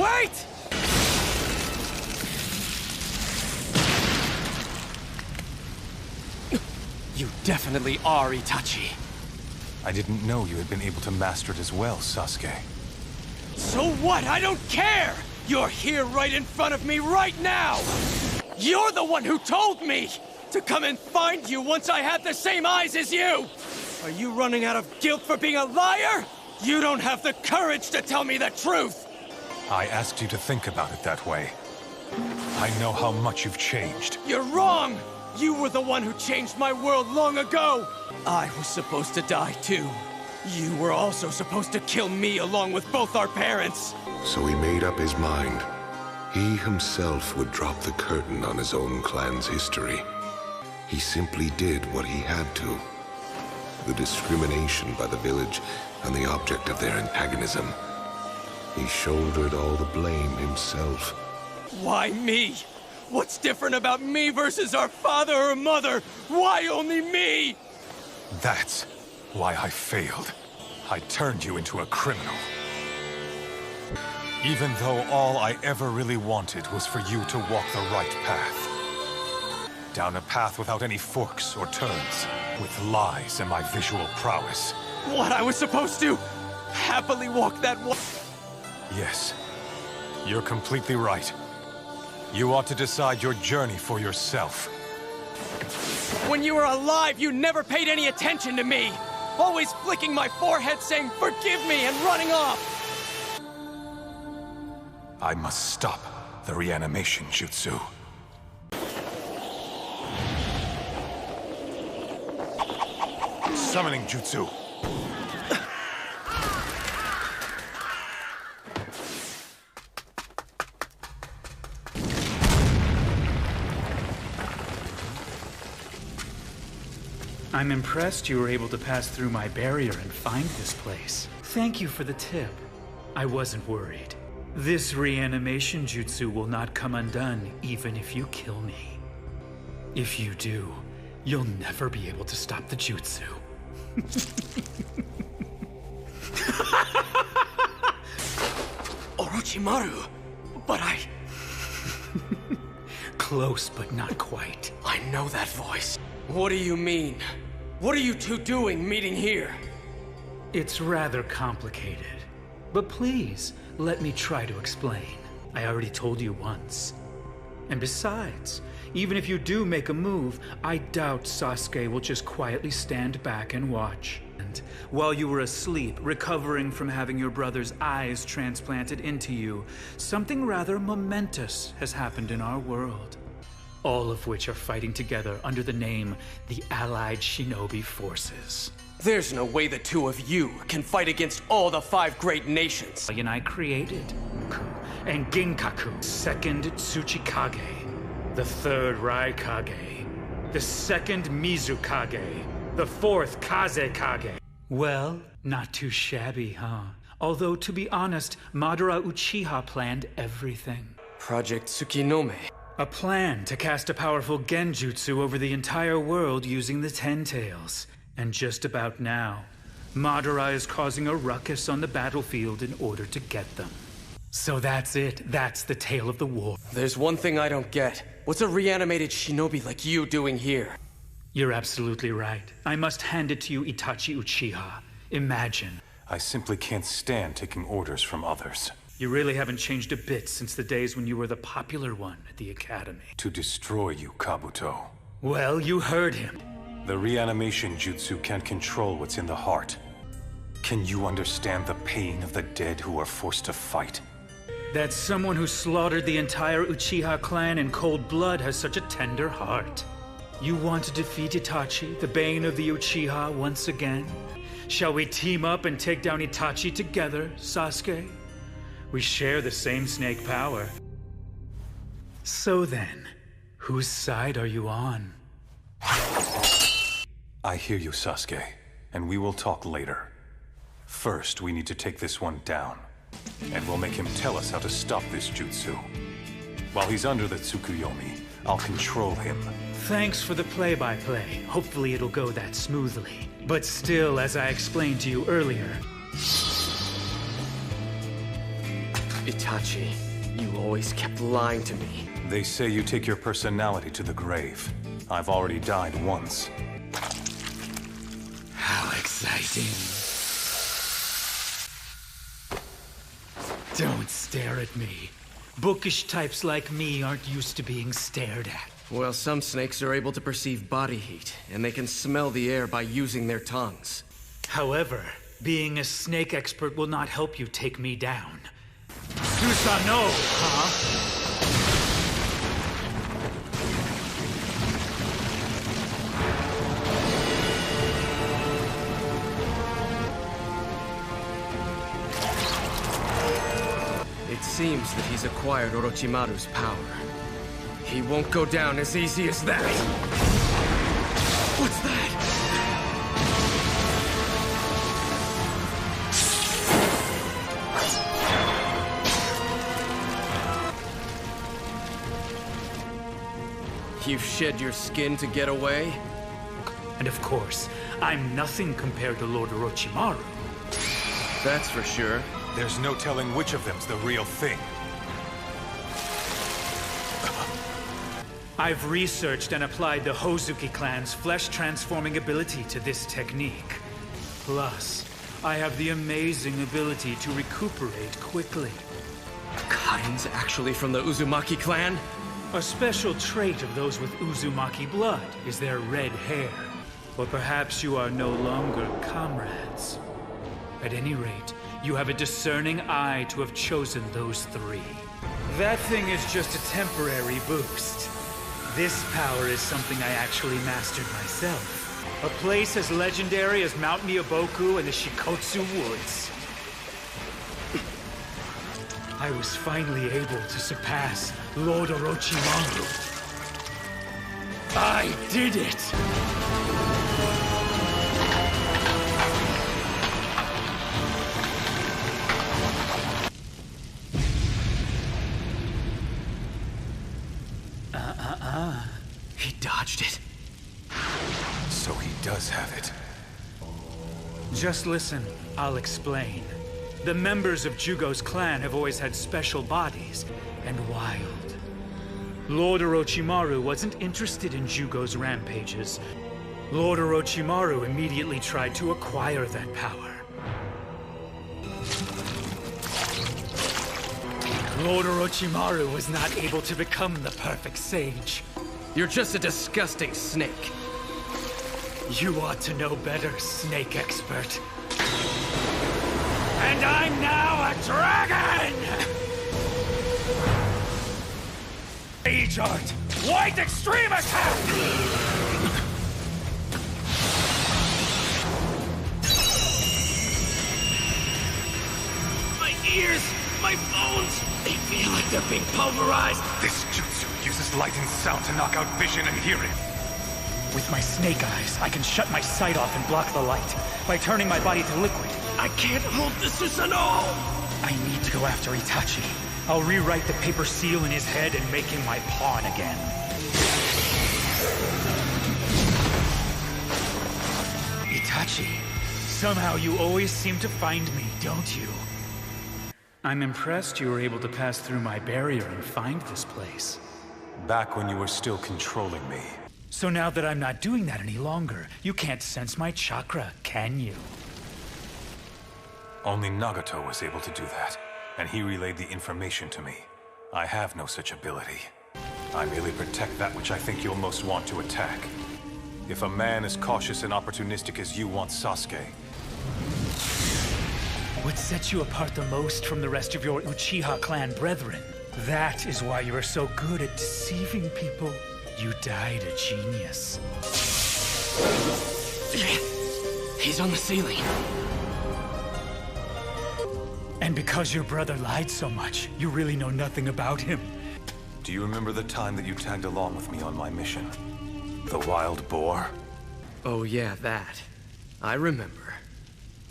Wait! You definitely are Itachi. I didn't know you had been able to master it as well, Sasuke. So what? I don't care! You're here right in front of me right now! You're the one who told me to come and find you once I had the same eyes as you! Are you running out of guilt for being a liar? You don't have the courage to tell me the truth! I asked you to think about it that way. I know how much you've changed. You're wrong! You were the one who changed my world long ago! I was supposed to die too. You were also supposed to kill me along with both our parents. So he made up his mind. He himself would drop the curtain on his own clan's history. He simply did what he had to. The discrimination by the village and the object of their antagonism. He shouldered all the blame himself. Why me? What's different about me versus our father or mother? Why only me? That's why I failed. I turned you into a criminal. Even though all I ever really wanted was for you to walk the right path. Down a path without any forks or turns, with lies and my visual prowess. What, I was supposed to happily walk that way? Yes, you're completely right. You ought to decide your journey for yourself. When you were alive, you never paid any attention to me. Always flicking my forehead saying, "Forgive me," and running off. I must stop the reanimation jutsu. Summoning jutsu. I'm impressed you were able to pass through my barrier and find this place. Thank you for the tip. I wasn't worried. This reanimation jutsu will not come undone even if you kill me. If you do, you'll never be able to stop the jutsu. Orochimaru, but Close, but not quite. I know that voice. What do you mean? What are you two doing meeting here? It's rather complicated. But please, let me try to explain. I already told you once. And besides, even if you do make a move, I doubt Sasuke will just quietly stand back and watch. And while you were asleep, recovering from having your brother's eyes transplanted into you, something rather momentous has happened in our world. All of which are fighting together under the name the Allied Shinobi Forces. There's no way the two of you can fight against all the 5 great nations. And I created Ku and Ginkaku, second Tsuchikage, the third Raikage, the second Mizukage, the fourth Kazekage. Well, not too shabby, huh? Although, to be honest, Madara Uchiha planned everything. Project Tsukinome. A plan to cast a powerful genjutsu over the entire world using the Ten Tails. And just about now, Madara is causing a ruckus on the battlefield in order to get them. So that's it. That's the tale of the war. There's one thing I don't get. What's a reanimated shinobi like you doing here? You're absolutely right. I must hand it to you, Itachi Uchiha. Imagine. I simply can't stand taking orders from others. You really haven't changed a bit since the days when you were the popular one at the academy. To destroy you, Kabuto. Well, you heard him. The reanimation jutsu can't control what's in the heart. Can you understand the pain of the dead who are forced to fight? That someone who slaughtered the entire Uchiha clan in cold blood has such a tender heart. You want to defeat Itachi, the bane of the Uchiha, once again? Shall we team up and take down Itachi together, Sasuke? We share the same snake power. So then, whose side are you on? I hear you, Sasuke, and we will talk later. First, we need to take this one down, and we'll make him tell us how to stop this jutsu. While he's under the Tsukuyomi, I'll control him. Thanks for the play-by-play. Hopefully it'll go that smoothly. But still, as I explained to you earlier, Itachi, you always kept lying to me. They say you take your personality to the grave. I've already died once. How exciting. Don't stare at me. Bookish types like me aren't used to being stared at. Well, some snakes are able to perceive body heat, and they can smell the air by using their tongues. However, being a snake expert will not help you take me down. Susano, huh? It seems that he's acquired Orochimaru's power. He won't go down as easy as that! What's that? You've shed your skin to get away? And of course, I'm nothing compared to Lord Orochimaru. That's for sure. There's no telling which of them's the real thing. I've researched and applied the Hozuki clan's flesh-transforming ability to this technique. Plus, I have the amazing ability to recuperate quickly. Kain's actually from the Uzumaki clan? A special trait of those with Uzumaki blood is their red hair. Or perhaps you are no longer comrades. At any rate, you have a discerning eye to have chosen those three. That thing is just a temporary boost. This power is something I actually mastered myself. A place as legendary as Mount Miyaboku and the Shikotsu Woods. I was finally able to surpass Lord Orochimaru. I did it! He dodged it. So he does have it. Just listen, I'll explain. The members of Jugo's clan have always had special bodies, and wild. Lord Orochimaru wasn't interested in Jugo's rampages. Lord Orochimaru immediately tried to acquire that power. Lord Orochimaru was not able to become the perfect sage. You're just a disgusting snake. You ought to know better, snake expert. And I'm now a dragon! Age art! White extreme attack! My ears! My bones! They feel like they're being pulverized! This jutsu uses light and sound to knock out vision and hearing. With my snake eyes, I can shut my sight off and block the light by turning my body to liquid. I can't hold the Susanoo! I need to go after Itachi. I'll rewrite the paper seal in his head and make him my pawn again. Itachi, somehow you always seem to find me, don't you? I'm impressed you were able to pass through my barrier and find this place. Back when you were still controlling me. So now that I'm not doing that any longer, you can't sense my chakra, can you? Only Nagato was able to do that, and he relayed the information to me. I have no such ability. I merely protect that which I think you'll most want to attack. If a man as cautious and opportunistic as you wants Sasuke... What sets you apart the most from the rest of your Uchiha clan brethren? That is why you are so good at deceiving people. You died a genius. He's on the ceiling. And because your brother lied so much, you really know nothing about him. Do you remember the time that you tagged along with me on my mission? The wild boar? Oh yeah, that. I remember.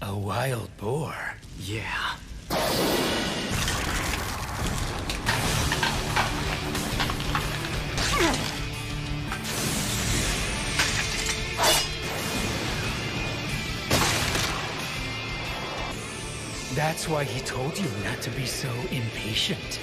A wild boar? Yeah. That's why he told you not to be so impatient.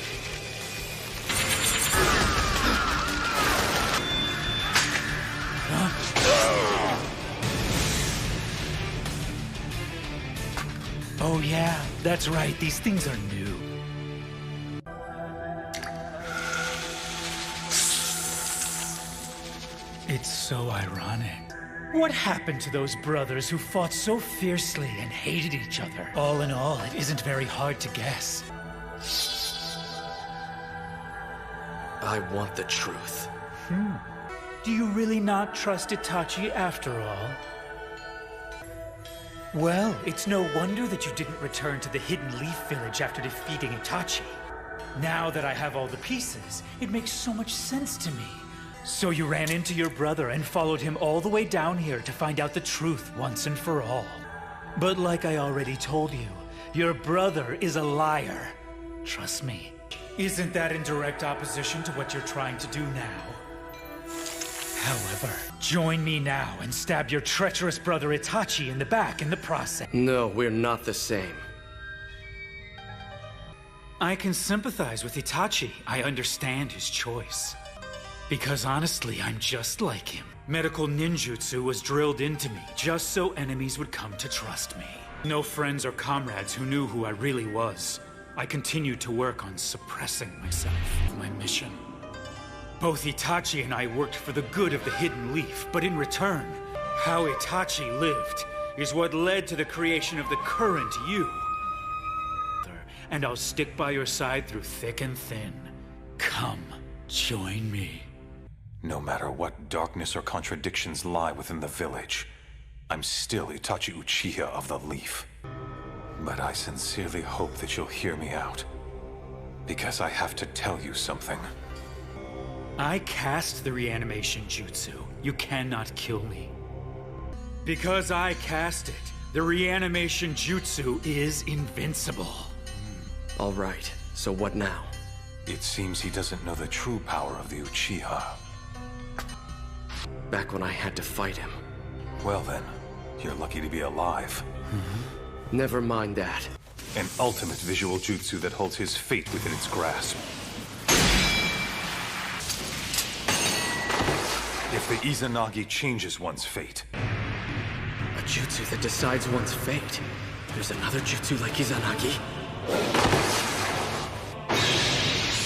Oh yeah, that's right, these things are new. It's so ironic. What happened to those brothers who fought so fiercely and hated each other? All in all, it isn't very hard to guess. I want the truth. Do you really not trust Itachi after all? Well, it's no wonder that you didn't return to the Hidden Leaf Village after defeating Itachi. Now that I have all the pieces, it makes so much sense to me. So you ran into your brother and followed him all the way down here to find out the truth once and for all. But like I already told you, your brother is a liar. Trust me. Isn't that in direct opposition to what you're trying to do now? However, join me now and stab your treacherous brother Itachi in the back in the process. No, we're not the same. I can sympathize with Itachi. I understand his choice. Because honestly, I'm just like him. Medical ninjutsu was drilled into me just so enemies would come to trust me. No friends or comrades who knew who I really was. I continued to work on suppressing myself, my mission. Both Itachi and I worked for the good of the Hidden Leaf, but in return, how Itachi lived is what led to the creation of the current you. And I'll stick by your side through thick and thin. Come, join me. No matter what darkness or contradictions lie within the village, I'm still Itachi Uchiha of the Leaf. But I sincerely hope that you'll hear me out, because I have to tell you something. I cast the reanimation jutsu. You cannot kill me. Because I cast it, the reanimation jutsu is invincible. All right, so what now? It seems he doesn't know the true power of the Uchiha. Back when I had to fight him. Well then, you're lucky to be alive. Never mind that. An ultimate visual jutsu that holds his fate within its grasp. If the Izanagi changes one's fate. A jutsu that decides one's fate. There's another jutsu like Izanagi.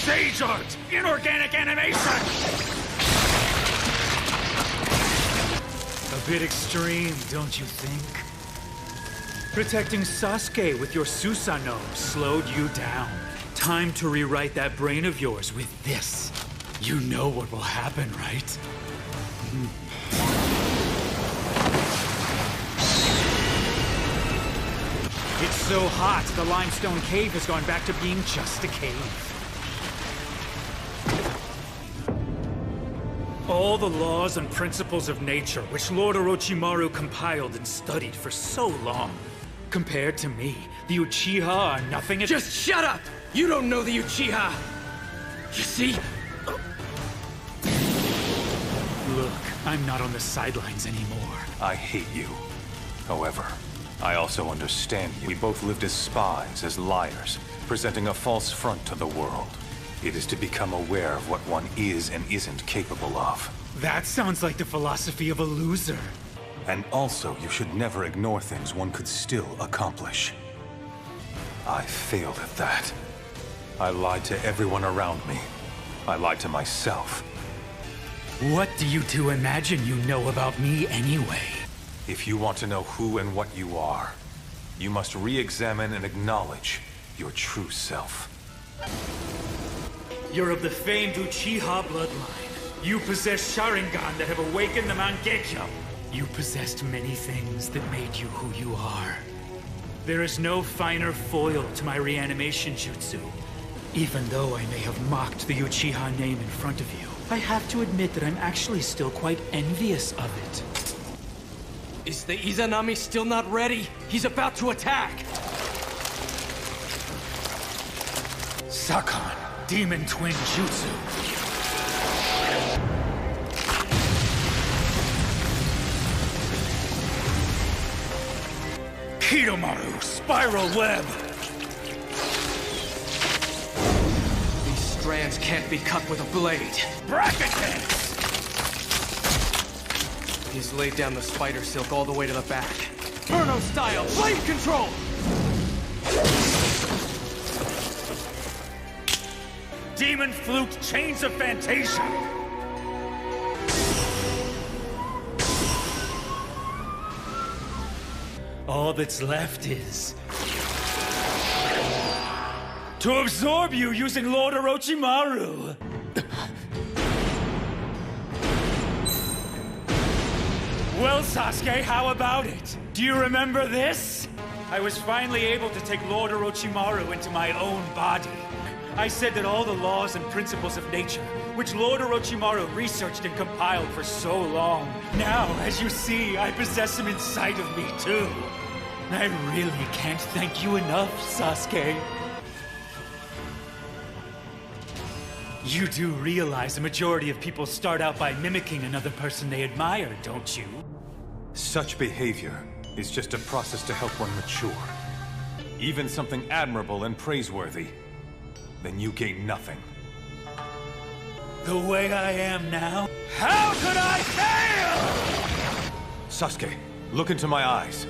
Sage art! Inorganic animation! A bit extreme, don't you think? Protecting Sasuke with your Susanoo slowed you down. Time to rewrite that brain of yours with this. You know what will happen, right? It's so hot, the limestone cave has gone back to being just a cave. All the laws and principles of nature, which Lord Orochimaru compiled and studied for so long. Compared to me, the Uchiha are nothing. Just shut up! You don't know the Uchiha! You see? Look, I'm not on the sidelines anymore. I hate you. However, I also understand you. We both lived as spies, as liars, presenting a false front to the world. It is to become aware of what one is and isn't capable of. That sounds like the philosophy of a loser. And also, you should never ignore things one could still accomplish. I failed at that. I lied to everyone around me. I lied to myself. What do you two imagine you know about me anyway? If you want to know who and what you are, you must re-examine and acknowledge your true self. You're of the famed Uchiha bloodline. You possess Sharingan that have awakened the Mangekyo. You possessed many things that made you who you are. There is no finer foil to my reanimation jutsu. Even though I may have mocked the Uchiha name in front of you, I have to admit that I'm actually still quite envious of it. Is the Izanami still not ready? He's about to attack! Sakon, Demon Twin Jutsu. Kidomaru, Spiral Web! strands can't be cut with a blade. Bracket dance! He's laid down the spider silk all the way to the back. Inferno style, flame control! Demon flute chains of Fantasia! All that's left is to absorb you using Lord Orochimaru! Well, Sasuke, how about it? Do you remember this? I was finally able to take Lord Orochimaru into my own body. I said that all the laws and principles of nature, which Lord Orochimaru researched and compiled for so long, now, as you see, I possess him inside of me, too. I really can't thank you enough, Sasuke. You do realize the majority of people start out by mimicking another person they admire, don't you? Such behavior is just a process to help one mature. Even something admirable and praiseworthy, then you gain nothing. The way I am now? How could I fail? Sasuke, look into my eyes.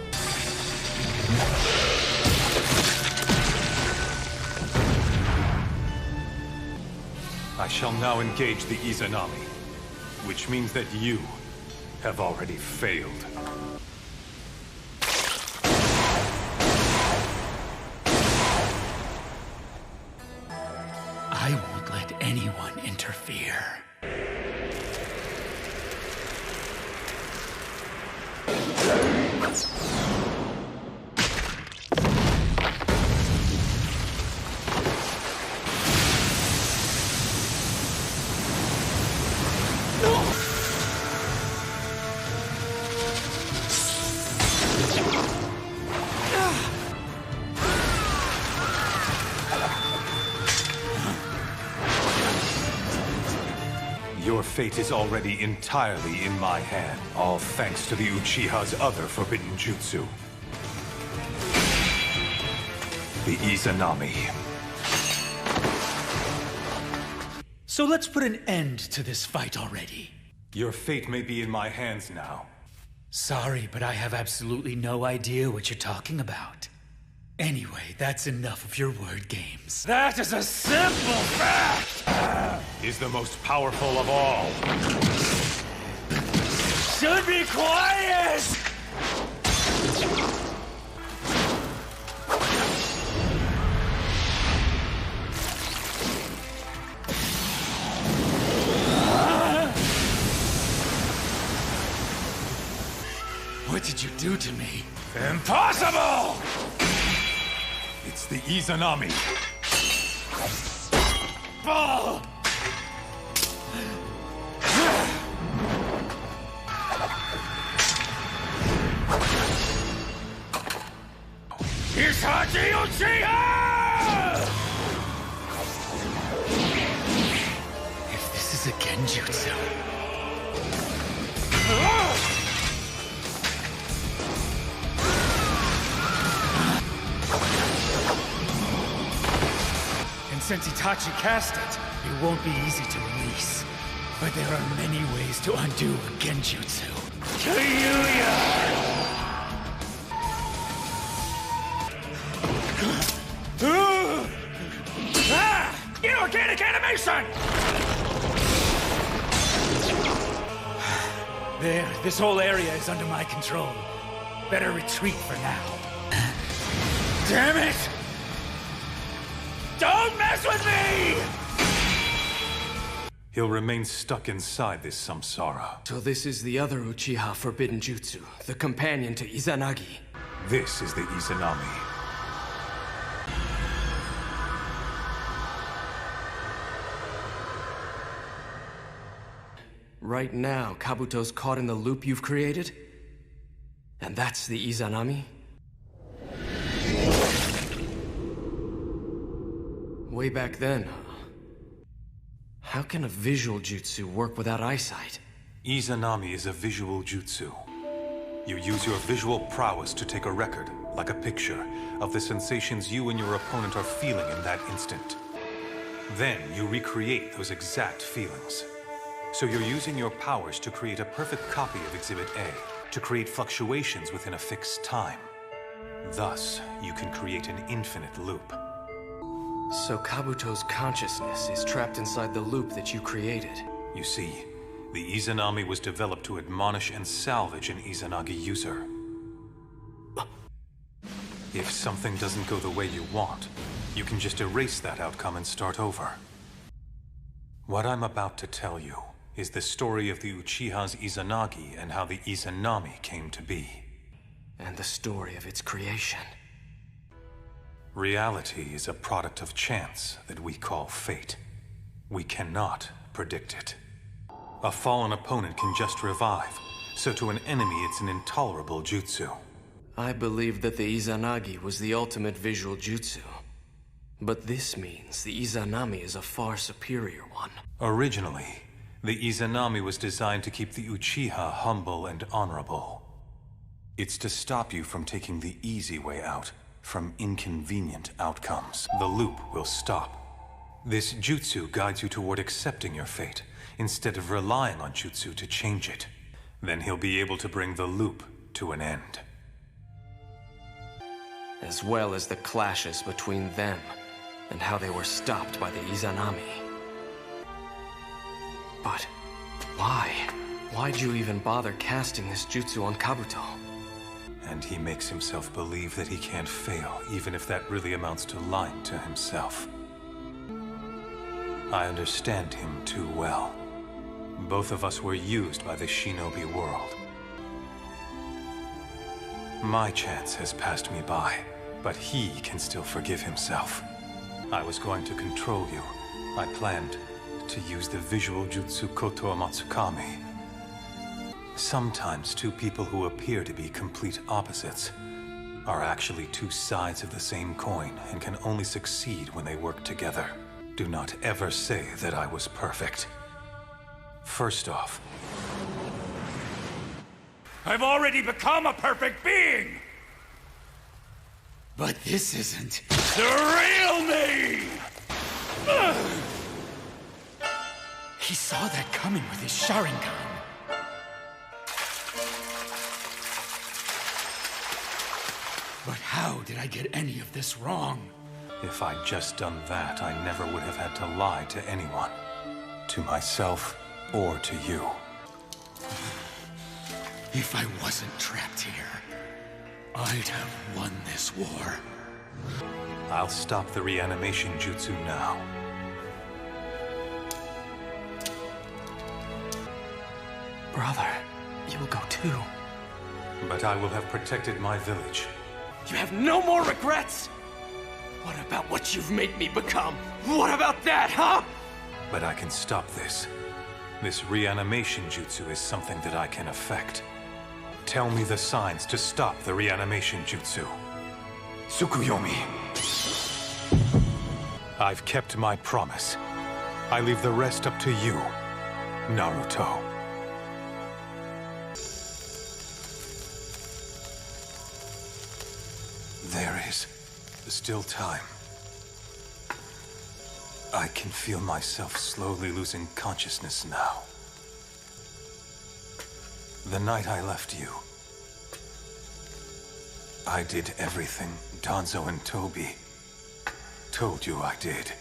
I shall now engage the Izanami, which means that you have already failed. I won't let anyone interfere. Your fate is already entirely in my hand, all thanks to the Uchiha's other forbidden jutsu. The Izanami. So let's put an end to this fight already. Your fate may be in my hands now. Sorry, but I have absolutely no idea what you're talking about. Anyway, that's enough of your word games. That is a simple fact! Is the most powerful of all. Should be quiet! What did you do to me? Impossible! It's the Izanami. Oh! Itachi Uchiha! If this is a genjutsu... And since Itachi cast it, it won't be easy to release. But there are many ways to undo a genjutsu. Inorganic animation! There, this whole area is under my control. Better retreat for now. Damn it! Don't mess with me! He'll remain stuck inside this samsara. So this is the other Uchiha forbidden jutsu, the companion to Izanagi. This is the Izanami. Right now, Kabuto's caught in the loop you've created? And that's the Izanami? Way back then, huh? How can a visual jutsu work without eyesight? Izanami is a visual jutsu. You use your visual prowess to take a record, like a picture, of the sensations you and your opponent are feeling in that instant. Then you recreate those exact feelings. So you're using your powers to create a perfect copy of Exhibit A, to create fluctuations within a fixed time. Thus, you can create an infinite loop. So Kabuto's consciousness is trapped inside the loop that you created. You see, the Izanami was developed to admonish and salvage an Izanagi user. If something doesn't go the way you want, you can just erase that outcome and start over. What I'm about to tell you is the story of the Uchiha's Izanagi and how the Izanami came to be. And the story of its creation. Reality is a product of chance that we call fate. We cannot predict it. A fallen opponent can just revive, so to an enemy it's an intolerable jutsu. I believe that the Izanagi was the ultimate visual jutsu. But this means the Izanami is a far superior one. Originally, the Izanami was designed to keep the Uchiha humble and honorable. It's to stop you from taking the easy way out, from inconvenient outcomes. The loop will stop. This jutsu guides you toward accepting your fate, instead of relying on jutsu to change it. Then he'll be able to bring the loop to an end. As well as the clashes between them, and how they were stopped by the Izanami. But why? Why'd you even bother casting this jutsu on Kabuto? And he makes himself believe that he can't fail, even if that really amounts to lying to himself. I understand him too well. Both of us were used by the shinobi world. My chance has passed me by, but he can still forgive himself. I was going to control you. I planned to use the visual jutsu Koto Matsukami. Sometimes two people who appear to be complete opposites are actually two sides of the same coin and can only succeed when they work together. Do not ever say that I was perfect. First off, I've already become a perfect being! But this isn't the real me! He saw that coming with his Sharingan. But how did I get any of this wrong? if I'd just done that, I never would have had to lie to anyone. To myself or to you. If I wasn't trapped here, I'd have won this war. I'll stop the reanimation jutsu now. Brother, you will go too. But I will have protected my village. You have no more regrets? What about what you've made me become? What about that, huh? But I can stop this. This reanimation jutsu is something that I can affect. Tell me the signs to stop the reanimation jutsu. Tsukuyomi. I've kept my promise. I leave the rest up to you, Naruto. There is still time. I can feel myself slowly losing consciousness now. The night I left you, I did everything Danzo and Toby told you I did.